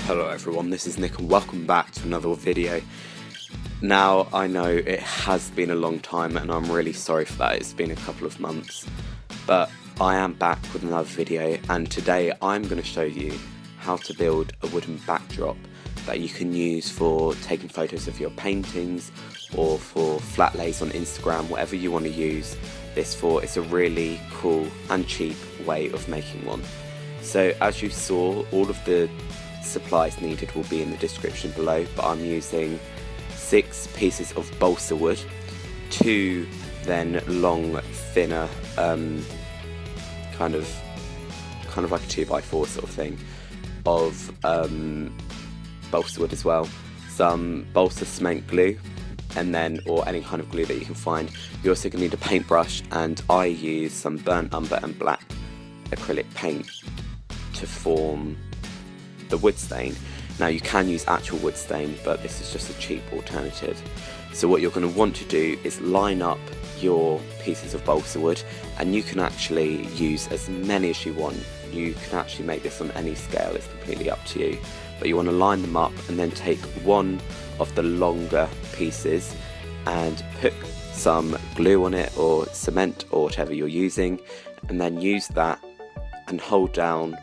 Hello everyone, this is Nick and welcome back to another video. Now, I know it has been a long time and I'm really sorry for that, it's been a couple of months, but I am back with another video and today I'm going to show you how to build a wooden backdrop that you can use for taking photos of your paintings or for flat lays on Instagram, whatever you want to use this for. It's a really cool and cheap way of making one. So as you saw, all of the supplies needed will be in the description below, but I'm using 6 pieces of balsa wood, 2 then long thinner kind of like a 2x4 sort of thing of balsa wood as well, some balsa cement glue, and then or any kind of glue that you can find. You're also going to need a paintbrush, and I use some burnt umber and black acrylic paint to form the wood stain. Now you can use actual wood stain, but this is just a cheap alternative. So what you're going to want to do is line up your pieces of balsa wood, and you can actually use as many as you want. You can actually make this on any scale, it's completely up to you. But you want to line them up and then take one of the longer pieces and put some glue on it or cement or whatever you're using, and then use that and hold down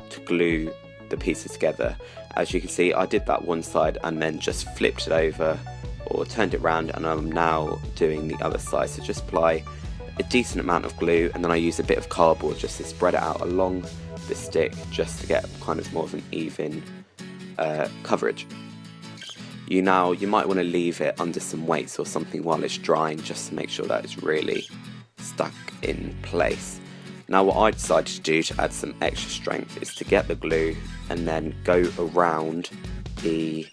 to glue the pieces together. As you can see, I did that one side and then just flipped it over or turned it around, and I'm now doing the other side. So just apply a decent amount of glue, and then I use a bit of cardboard just to spread it out along the stick just to get kind of more of an even coverage. You might want to leave it under some weights or something while it's drying just to make sure that it's really stuck in place. Now what I decided to do to add some extra strength is to get the glue and then go around the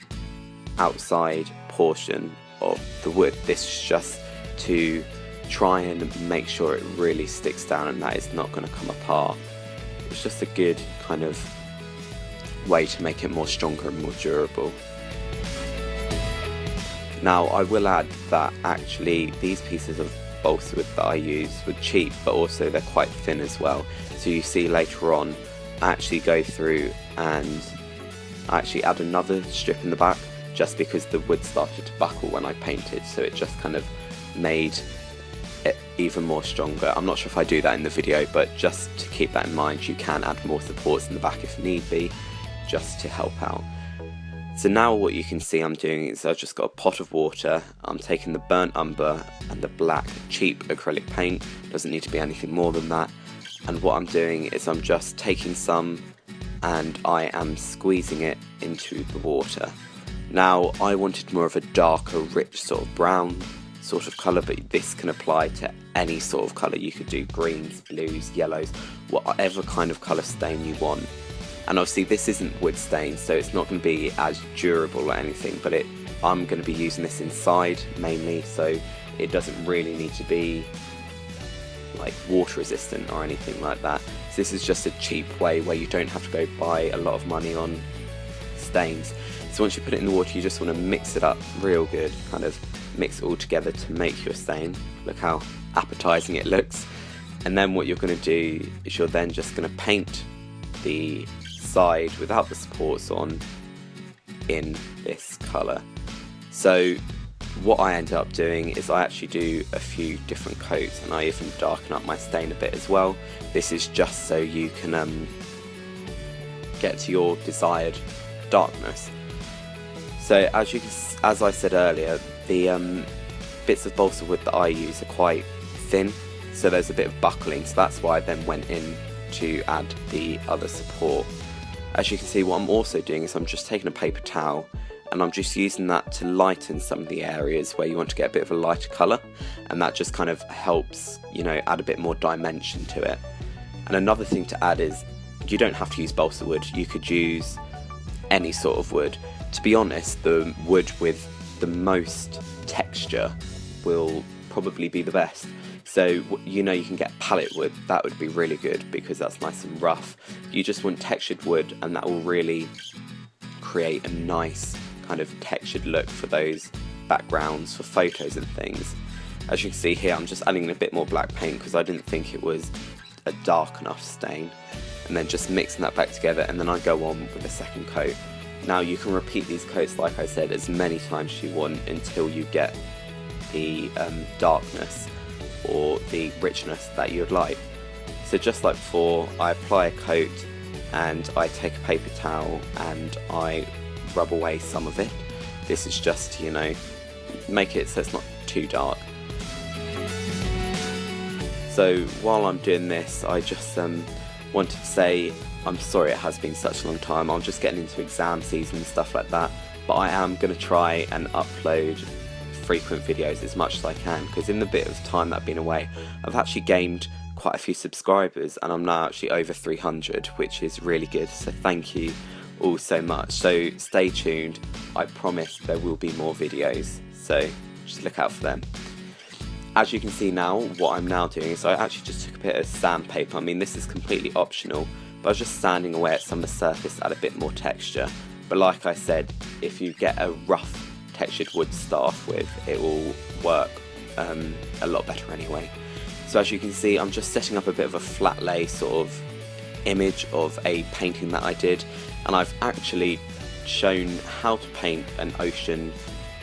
outside portion of the wood. This is just to try and make sure it really sticks down and that it's not going to come apart. It's just a good kind of way to make it more stronger and more durable. Now I will add that actually these pieces of balsa wood that I use were cheap, but also they're quite thin as well. So you see later on I actually go through and I actually add another strip in the back just because the wood started to buckle when I painted, so it just kind of made it even more stronger. I'm not sure if I do that in the video, but just to keep that in mind, you can add more supports in the back if need be, just to help out. So now what you can see I'm doing is I've just got a pot of water, I'm taking the burnt umber and the black cheap acrylic paint, doesn't need to be anything more than that, and what I'm doing is I'm just taking some and I am squeezing it into the water. Now I wanted more of a darker, rich sort of brown sort of colour, but this can apply to any sort of colour. You could do greens, blues, yellows, whatever kind of colour stain you want. And obviously this isn't wood stain, so it's not going to be as durable or anything, but I'm going to be using this inside mainly, so it doesn't really need to be like water resistant or anything like that. So this is just a cheap way where you don't have to go buy a lot of money on stains. So once you put it in the water, you just want to mix it up real good, kind of mix it all together to make your stain. Look how appetizing it looks. And then what you're going to do is you're then just going to paint the side without the supports on in this colour. So what I ended up doing is I actually do a few different coats, and I even darken up my stain a bit as well. This is just so you can get to your desired darkness. So as I said earlier, the bits of balsa wood that I use are quite thin, so there's a bit of buckling, so that's why I then went in to add the other support. As you can see, what I'm also doing is I'm just taking a paper towel and I'm just using that to lighten some of the areas where you want to get a bit of a lighter colour, and that just kind of helps, you know, add a bit more dimension to it. And another thing to add is you don't have to use balsa wood, you could use any sort of wood. To be honest, the wood with the most texture will probably be the best. So you know, you can get pallet wood, that would be really good because that's nice and rough. You just want textured wood, and that will really create a nice kind of textured look for those backgrounds for photos and things. As you can see here, I'm just adding a bit more black paint because I didn't think it was a dark enough stain. and then just mixing that back together, and then I go on with the second coat. Now you can repeat these coats, like I said, as many times as you want until you get the darkness or the richness that you'd like. So just like before, I apply a coat and I take a paper towel and I rub away some of it. This is just to, you know, make it so it's not too dark. So while I'm doing this, I just wanted to say I'm sorry it has been such a long time. I'm just getting into exam season and stuff like that, but I am going to try and upload frequent videos as much as I can, because in the bit of time that I've been away, I've actually gained quite a few subscribers, and I'm now actually over 300, which is really good, so thank you all so much. So stay tuned, I promise there will be more videos, so just look out for them. As you can see now, what I'm now doing is I actually just took a bit of sandpaper. I mean, this is completely optional, but I was just sanding away at some of the surface to add a bit more texture. But like I said, if you get a rough textured wood to start off with, it will work a lot better anyway. So as you can see, I'm just setting up a bit of a flat lay sort of image of a painting that I did, and I've actually shown how to paint an ocean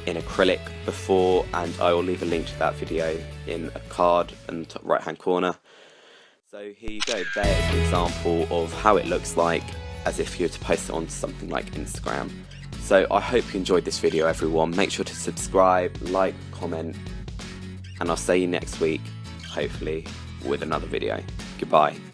in acrylic before, and I will leave a link to that video in a card in the top right hand corner. So here you go, there is an example of how it looks like as if you were to post it onto something like Instagram. So I hope you enjoyed this video, everyone. Make sure to subscribe, like, comment, and I'll see you next week, hopefully with another video. Goodbye.